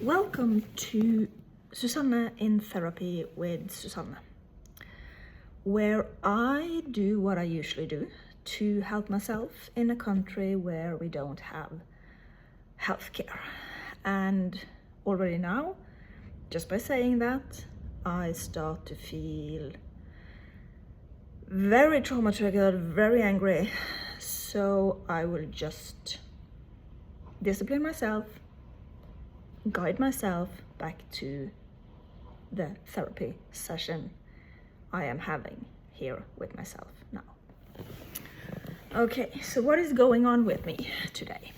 Welcome to Suzanne in Therapy with Suzanne, where I do what I usually do to help myself in a country where we don't have healthcare. And already now, just by saying that, I start to feel very trauma triggered, very angry. So I will just discipline myself, guide myself back to the therapy session I am having here with myself now. Okay, so what is going on with me today?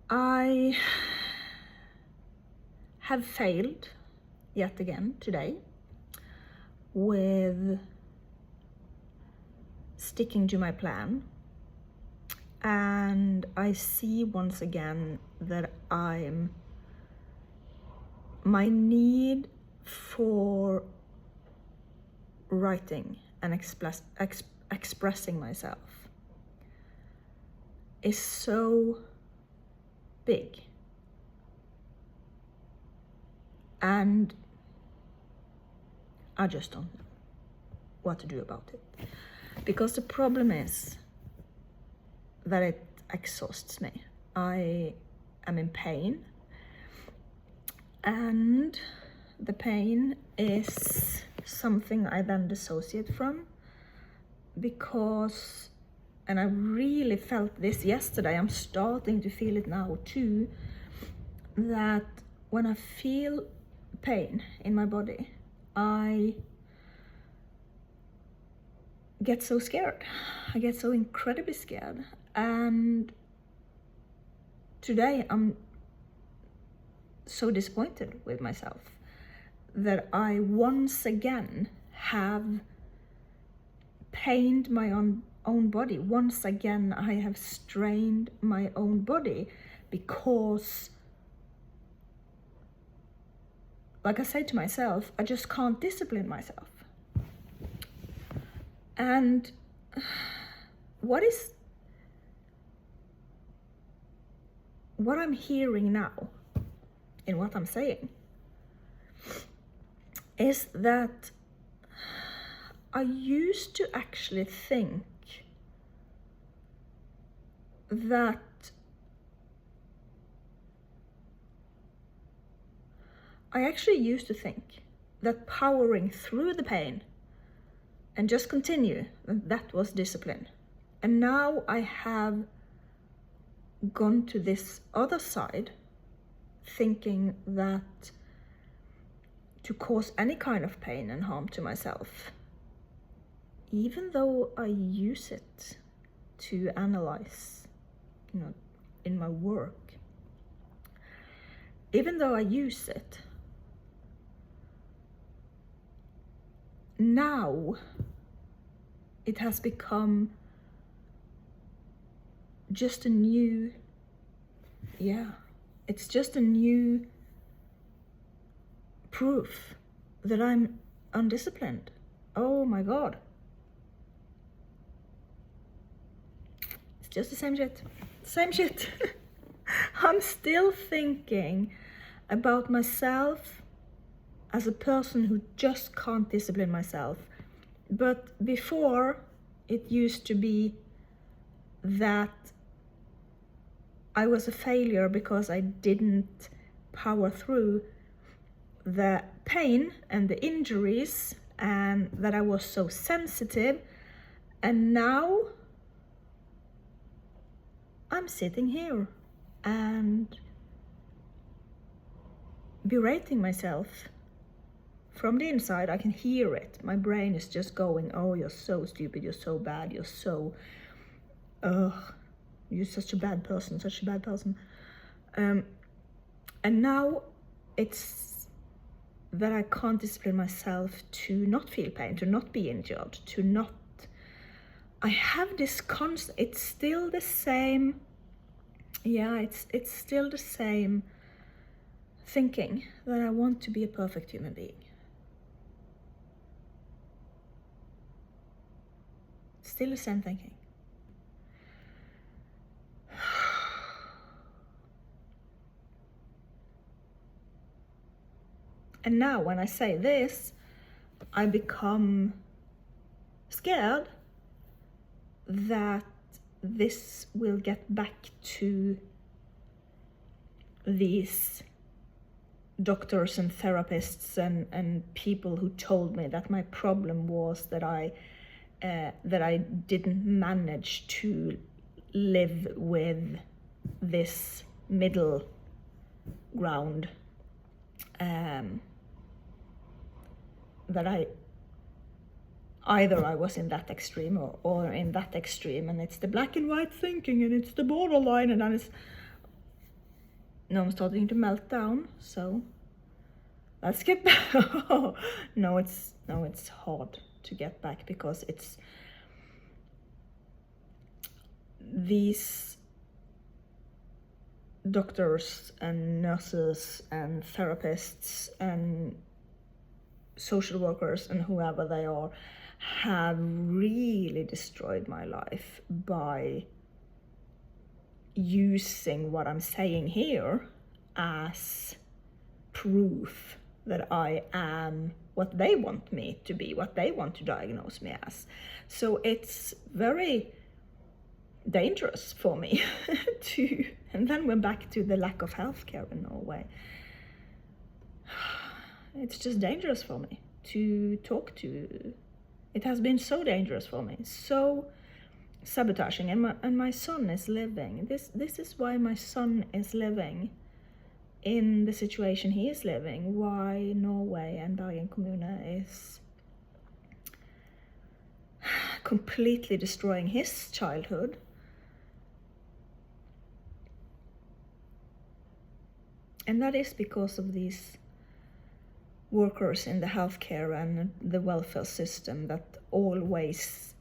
I have failed yet again today with sticking to my plan, and I see once again that my need for writing and expressing myself is so big, and I just don't know what to do about it, because the problem is that it exhausts me. I am in pain, and the pain is something I then dissociate from, because, and I really felt this yesterday, I'm starting to feel it now too, that when I feel pain in my body, I get so scared. I get so incredibly scared. And today I'm so disappointed with myself that I once again have pained my own body. Once again I have strained my own body because, like I said to myself, I just can't discipline myself. And what I'm hearing now in what I'm saying is that I used to actually think that powering through the pain and just continue, that was discipline. And now I have gone to this other side, thinking that to cause any kind of pain and harm to myself, even though I use it to analyze, in my work, even though I use it, now it has become just a new, it's just a new proof that I'm undisciplined. Oh my God. It's just the same shit. I'm still thinking about myself as a person who just can't discipline myself. But before, it used to be that I was a failure because I didn't power through the pain and the injuries, and that I was so sensitive. And now I'm sitting here and berating myself from the inside. I can hear it. My brain is just going, oh, you're so stupid, you're so bad, you're so, you're such a bad person. And now it's that I can't discipline myself to not feel pain, to not be injured, to not, I have this constant, it's still the same, it's still the same thinking that I want to be a perfect human being. Still the same thinking. And now when I say this, I become scared that this will get back to these doctors and therapists and people who told me that my problem was that I didn't manage to live with this middle ground, that either I was in that extreme or in that extreme, and it's the black and white thinking and it's the borderline, and then it's, no, I'm starting to melt down. So let's get back. no, it's hard to get back, because it's these doctors and nurses and therapists and social workers and whoever they are have really destroyed my life by using what I'm saying here as proof that I am what they want me to be, what they want to diagnose me as. So it's very dangerous for me to, and then we're back to the lack of healthcare in Norway. It's just dangerous for me to talk to. It has been so dangerous for me, so sabotaging, and my son is living. This is why my son is living in the situation he is living, why Norway and Bergen Kommune is completely destroying his childhood. And that is because of these workers in the healthcare and the welfare system that always,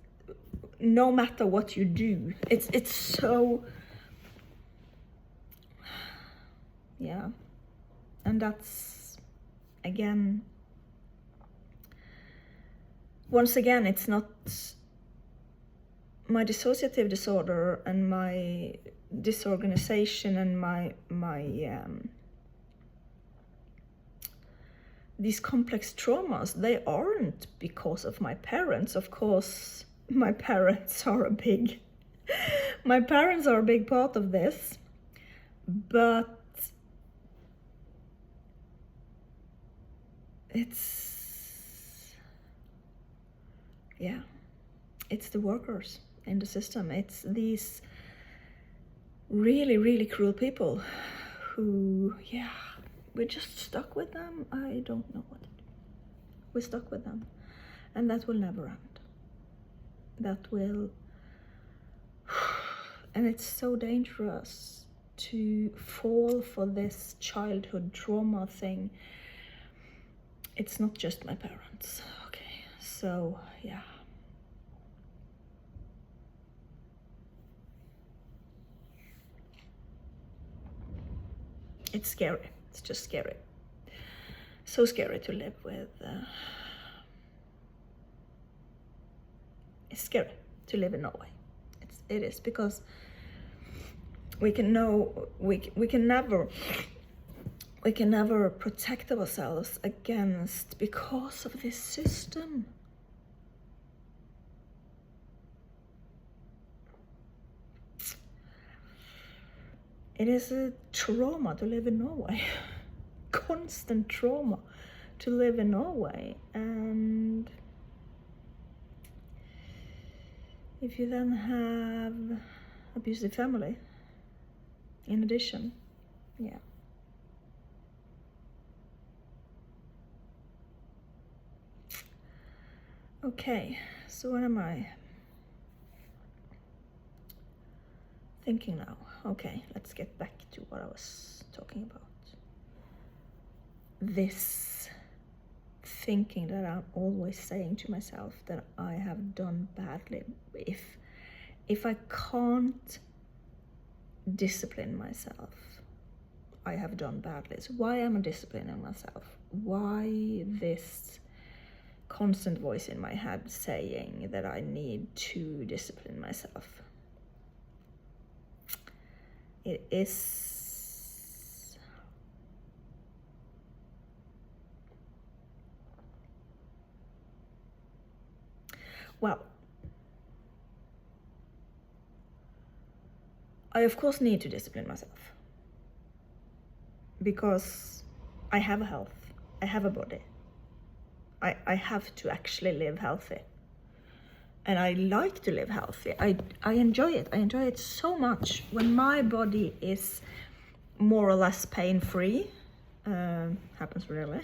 no matter what you do, it's so, yeah. And that's, again, once again, it's not my dissociative disorder and my disorganization and my these complex traumas, they aren't because of my parents. Of course, my parents are a big part of this, but it's the workers in the system. It's these really, really cruel people who, we're just stuck with them. I don't know what to do. We're stuck with them. And that will never end. That will... And it's so dangerous to fall for this childhood trauma thing. It's not just my parents. Okay, so, yeah. It's scary. It's just scary. So scary to live with. It's scary to live in Norway. It is, because we can never protect ourselves against, because of this system. It is a trauma to live in Norway. Constant trauma to live in Norway. And if you then have abusive family in addition, yeah. Okay, so what am I thinking now? Okay, let's get back to what I was talking about. This thinking that I'm always saying to myself that I have done badly. If I can't discipline myself, I have done badly. So why am I disciplining myself? Why this constant voice in my head saying that I need to discipline myself? Well, I of course need to discipline myself because I have a health, I have a body. I have to actually live healthy. And I like to live healthy. I enjoy it. I enjoy it so much when my body is more or less pain-free. Happens rarely.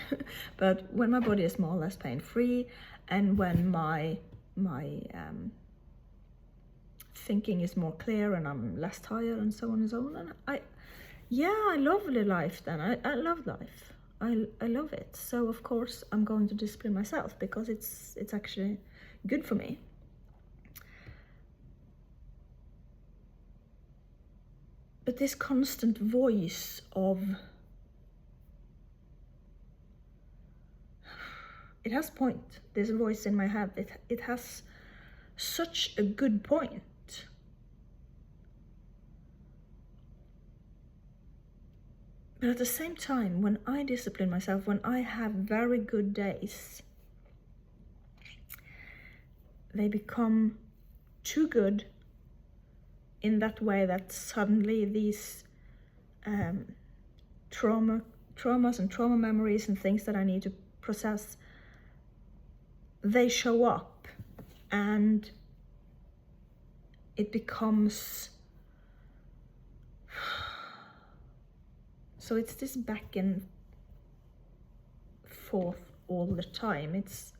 But when my body is more or less pain-free, and when my thinking is more clear and I'm less tired and so on and so on. And I love the life then. I love life. I love it. So of course I'm going to discipline myself because it's actually good for me. But this constant voice of, it has point. This voice in my head, it has such a good point. But at the same time, when I discipline myself, when I have very good days, they become too good in that way that suddenly these traumas and trauma memories and things that I need to process, they show up, and it becomes, so it's this back and forth all the time. It's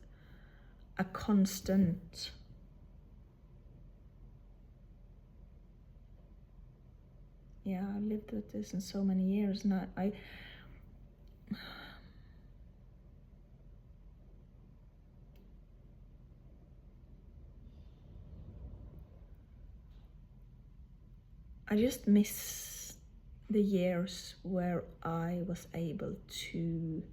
a constant I've lived with this in so many years, and I just miss the years where I was able to,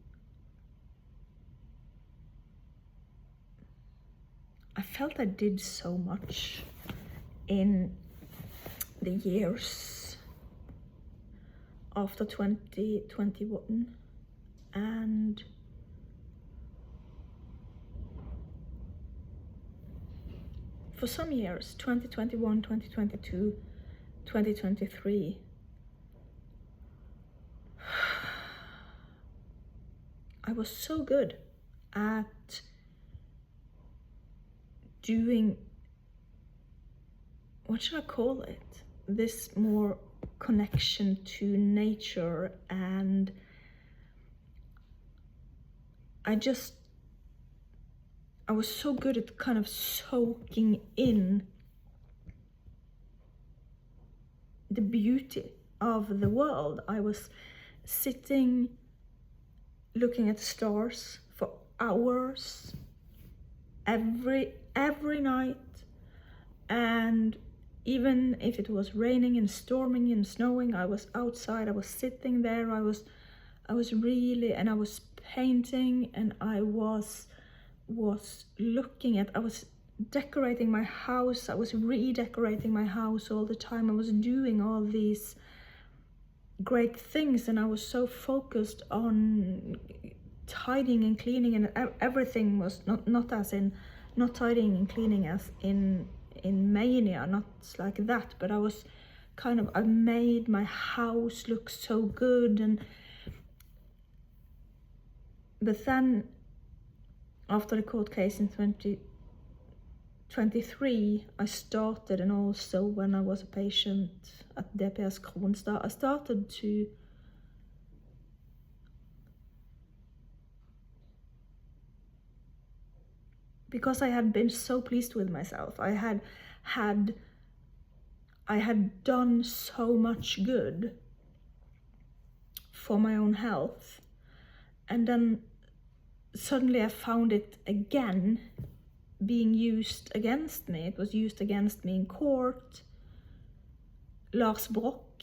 I felt I did so much in the years after 2021, and for some years, 2021, 2022, 2023, I was so good at doing, what should I call it? This more connection to nature, and I was so good at kind of soaking in the beauty of the world. I was sitting looking at the stars for hours every night, and even if it was raining and storming and snowing, I was outside, I was sitting there, I was really, and I was painting, and I was looking at, I was decorating my house, I was redecorating my house all the time, I was doing all these great things, and I was so focused on tidying and cleaning, and everything was not as in, not tidying and cleaning as in mania, not like that, but I was kind of, I made my house look so good. And but then after the court case in 2023, I started, and also when I was a patient at DPS Kronstad, I started to because I had been so pleased with myself. I had done so much good for my own health, and then suddenly I found it again being used against me. It was used against me in court. Lars Brock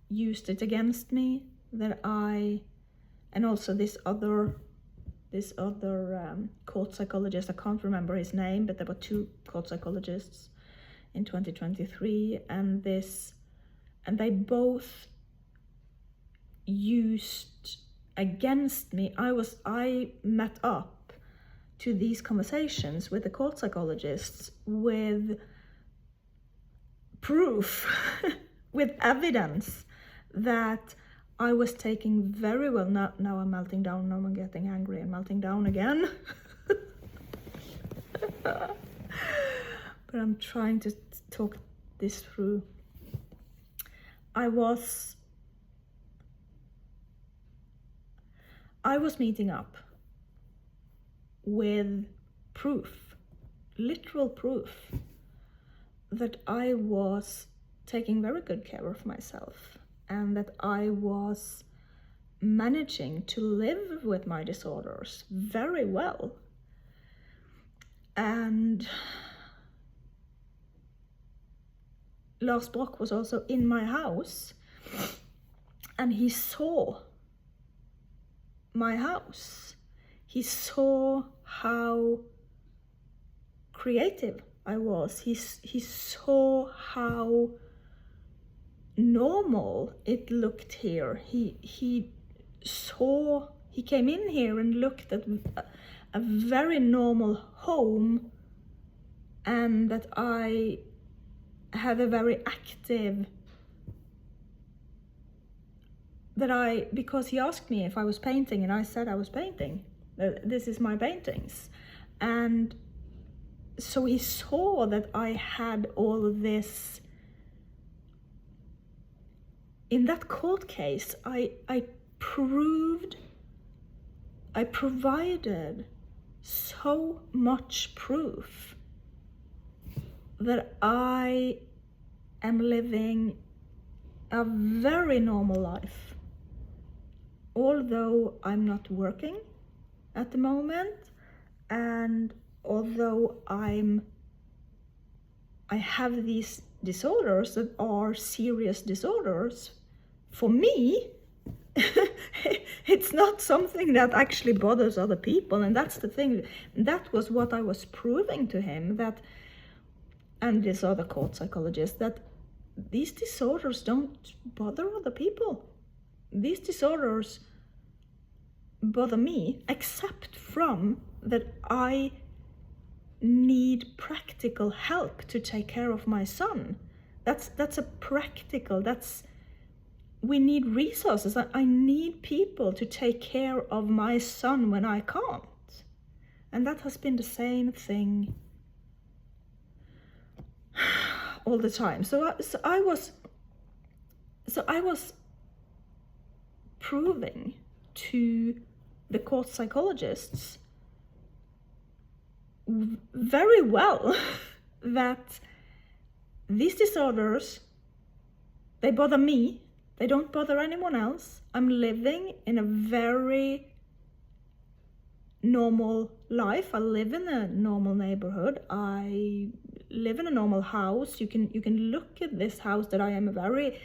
used it against me, that and also this other court psychologist, I can't remember his name, but there were two court psychologists in 2023, and they both used against me. I met up to these conversations with the court psychologists with proof, with evidence that I was taking very well. Now I'm melting down, now I'm getting angry and melting down again. But I'm trying to talk this through. I was meeting up with proof, literal proof, that I was taking very good care of myself and that I was managing to live with my disorders very well. And Lars Brock was also in my house, and he saw my house. He saw how creative I was. He saw how normal it looked here. He came in here and looked at a very normal home, and that I had a very active, because he asked me if I was painting, and I said I was painting. This is my paintings. And so he saw that I had all of this. In that court case, I provided so much proof that I am living a very normal life. Although I'm not working at the moment, and although I have these disorders that are serious disorders, for me, it's not something that actually bothers other people. And that's the thing. That was what I was proving to him, that, and this other court psychologist, that these disorders don't bother other people. These disorders bother me, except from that I need practical help to take care of my son. That's a practical, we need resources. I need people to take care of my son when I can't. And that has been the same thing all the time. So I was proving to the court psychologists very well that these disorders, they bother me, they don't bother anyone else. I'm living in a very normal life. I live in a normal neighborhood. I live in a normal house. You can look at this house, that I am a very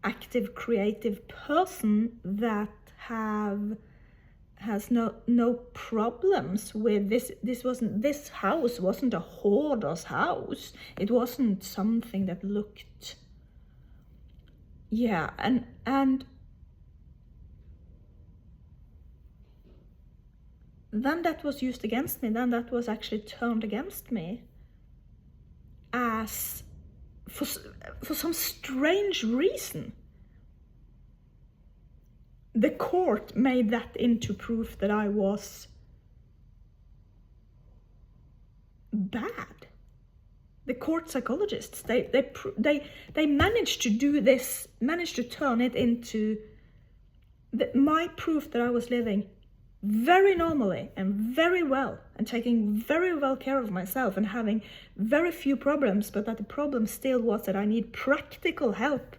active, creative person that has no problems with this. This house wasn't a hoarder's house. It wasn't something that looked, yeah, and then that was used against me. Then that was actually turned against me as, for some strange reason, the court made that into proof that I was bad. The court psychologists, they managed to do this, managed to turn it into my proof that I was living very normally and very well, and taking very well care of myself and having very few problems, but that the problem still was that I need practical help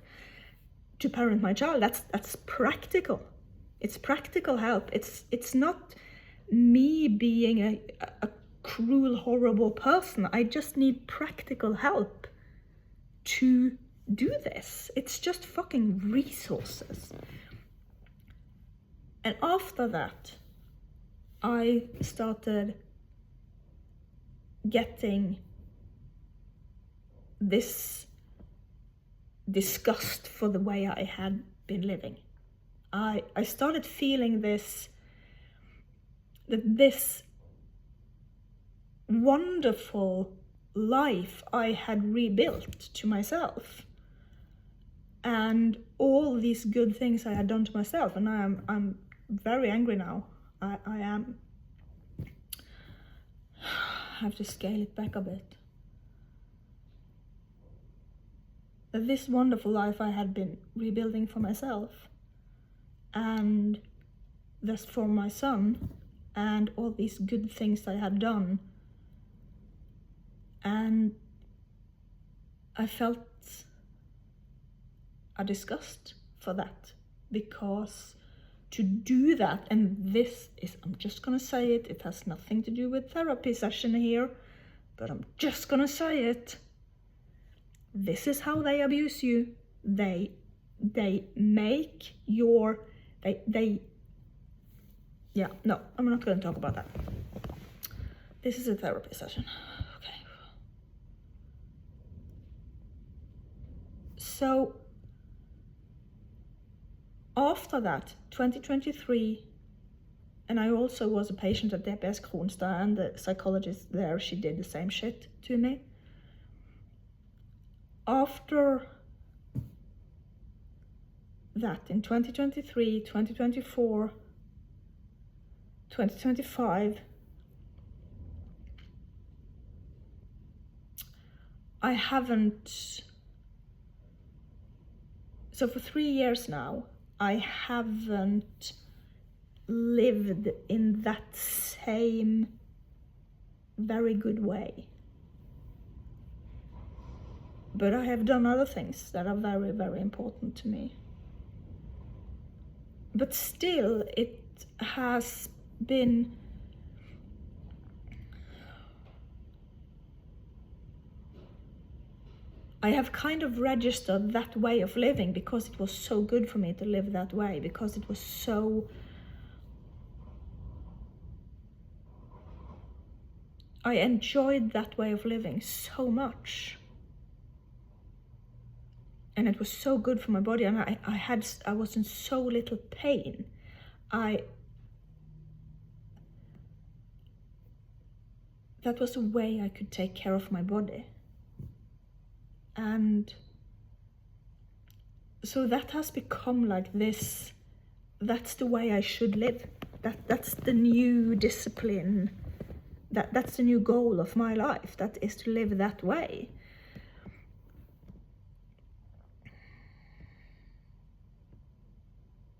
to parent my child. That's practical. It's practical help. It's not me being a cruel, horrible person. I just need practical help to do this. It's just fucking resources. And after that, I started getting this disgust for the way I had been living. I started feeling this wonderful life I had rebuilt to myself, and all these good things I had done to myself. And I'm very angry now. I am. I have to scale it back a bit. This wonderful life I had been rebuilding for myself, and thus for my son, and all these good things I had done, and I felt a disgust for that, because to do that, and this is, I'm just gonna say it, it has nothing to do with therapy session here, but I'm just gonna say it. This is how they abuse you. They make your, yeah, no, I'm not gonna talk about that. This is a therapy session. Okay. So after that, 2023, and I also was a patient at DPS Kronstad, and the psychologist there, she did the same shit to me. After that, in 2023, 2024, 2025, I haven't, so for 3 years now, I haven't lived in that same very good way. But I have done other things that are very, very important to me. But still, it has been, I have kind of registered that way of living because it was so good for me to live that way, because it was so, I enjoyed that way of living so much. And it was so good for my body, and I was in so little pain. That was a way I could take care of my body. And so that has become like this, that's the way I should live. That's the new discipline, that's the new goal of my life, that is to live that way.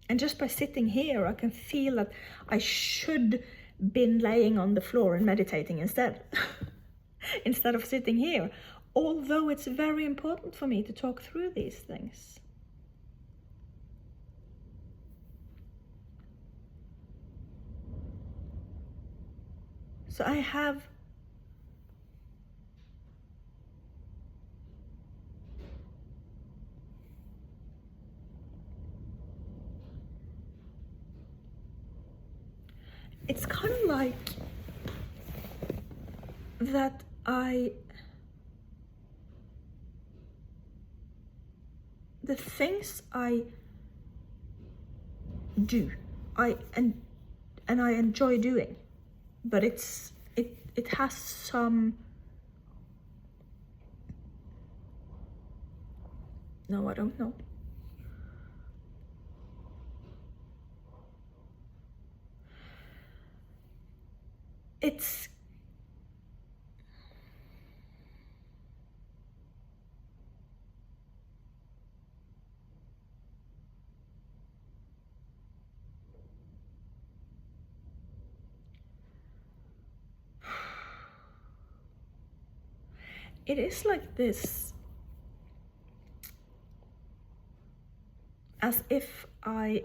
And just by sitting here, I can feel that I should been laying on the floor and meditating instead, instead of sitting here. Although it's very important for me to talk through these things. So I have it's kind of like that the things I do, and I enjoy doing, but it has some, no, I don't know. It is like this, as if I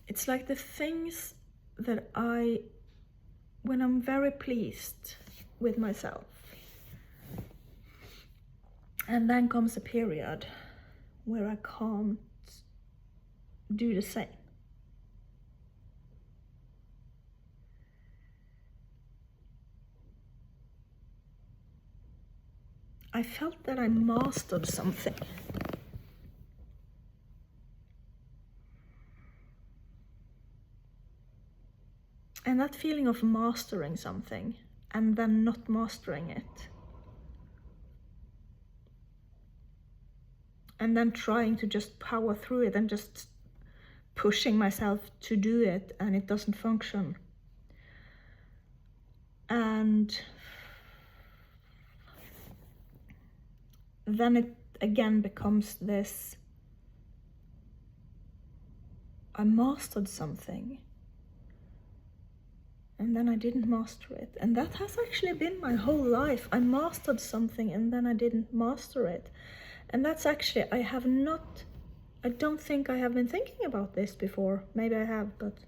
it's like the things that when I'm very pleased with myself, and then comes a period where I can't do the same. I felt that I mastered something. And that feeling of mastering something and then not mastering it, and then trying to just power through it and just pushing myself to do it, and it doesn't function. And then it again becomes this, I mastered something, and then I didn't master it. And that has actually been my whole life. I mastered something and then I didn't master it. And that's actually, I don't think I have been thinking about this before. Maybe I have, but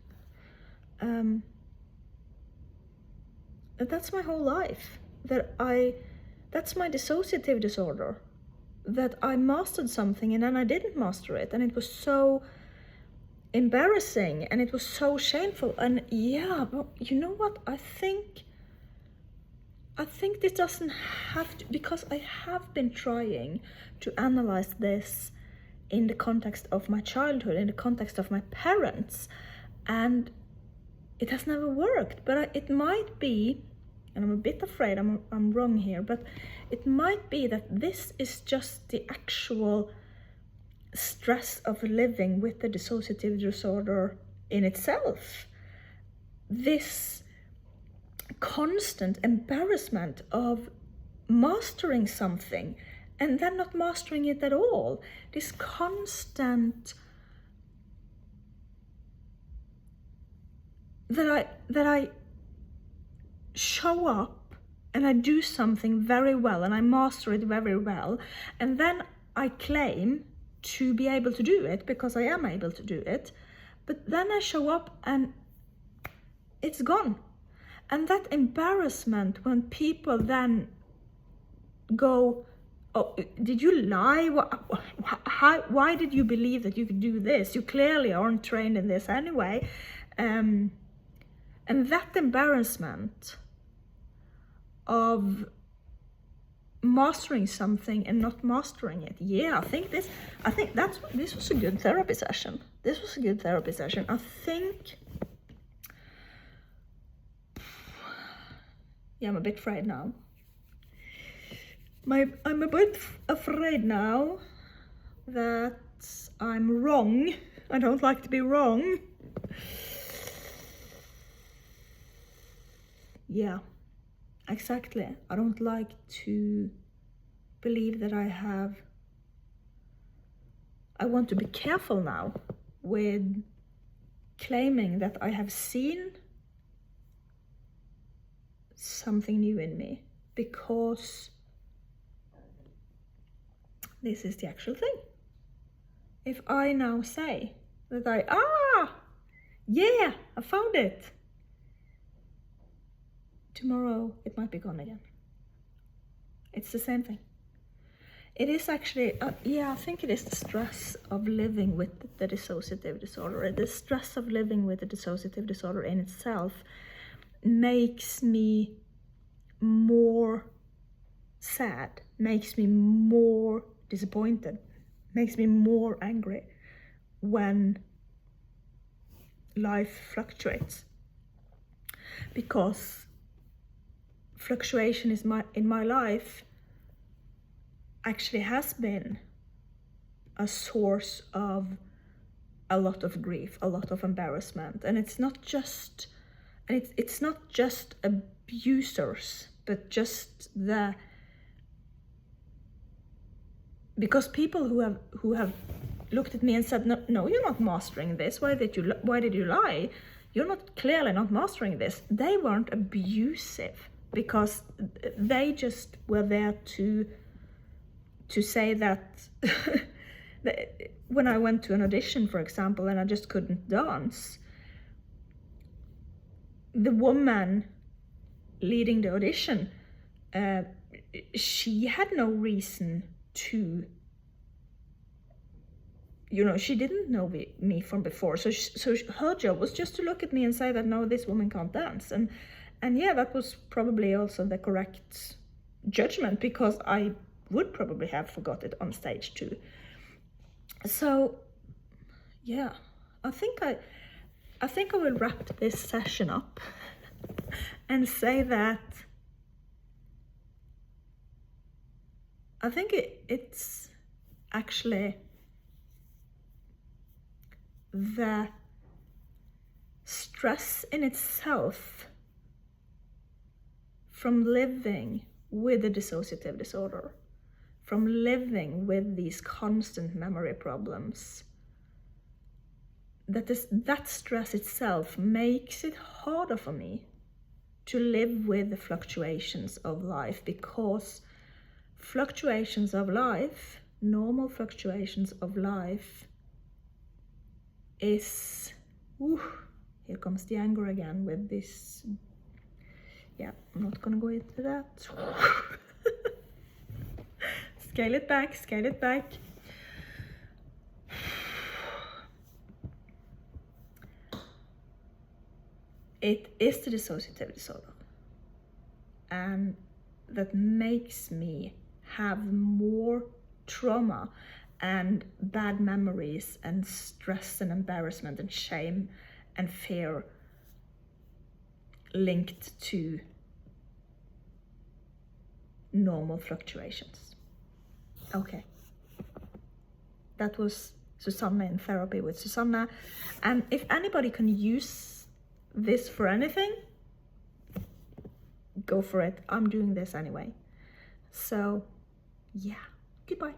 that's my whole life. That's my dissociative disorder. That I mastered something and then I didn't master it. And it was so embarrassing and it was so shameful. And yeah, but you know what? I think this doesn't have to, because I have been trying to analyze this in the context of my childhood, in the context of my parents, and it has never worked. But it might be, and I'm a bit afraid I'm wrong here, but it might be that this is just the actual stress of living with the dissociative disorder in itself. This constant embarrassment of mastering something and then not mastering it at all. This constant that I show up and I do something very well and I master it very well, and then I claim to be able to do it because I am able to do it, but then I show up and it's gone. And that embarrassment when people then go, oh, did you lie? Why did you believe that you could do this? You clearly aren't trained in this anyway. And that embarrassment of mastering something and not mastering it. Yeah, I think this was a good therapy session. This was a good therapy session. I think, yeah, I'm a bit afraid now. I'm a bit afraid now that I'm wrong. I don't like to be wrong. Yeah, exactly. I don't like to believe that I want to be careful now with claiming that I have seen something new in me, because this is the actual thing. If I now say that yeah, I found it, tomorrow it might be gone again. It's the same thing. It is actually, I think it is the stress of living with the dissociative disorder. The stress of living with the dissociative disorder in itself makes me more sad, makes me more disappointed, makes me more angry when life fluctuates. Because fluctuation in my life actually has been a source of a lot of grief, a lot of embarrassment. And it's not just abusers, but just because people who have looked at me and said, no, you're not mastering this. Why did you lie? You're clearly not mastering this. They weren't abusive, because they just were there to say that when I went to an audition, for example, and I just couldn't dance, the woman leading the audition, she had no reason to, she didn't know me from before. So her job was just to look at me and say that, no, this woman can't dance. And yeah, that was probably also the correct judgment, because I would probably have forgot it on stage too. So yeah, I think I will wrap this session up and say that I think it's actually the stress in itself from living with a dissociative disorder, from living with these constant memory problems, that stress itself makes it harder for me to live with the fluctuations of life, because fluctuations of life, normal fluctuations of life, is, here comes the anger again with this. Yeah, I'm not gonna go into that. Scale it back, scale it back. It is the dissociative disorder, and that makes me have more trauma and bad memories and stress and embarrassment and shame and fear linked to normal fluctuations. Okay, that was Suzanne in Therapy with Suzanne. And if anybody can use this for anything, go for it. I'm doing this anyway. So yeah, goodbye.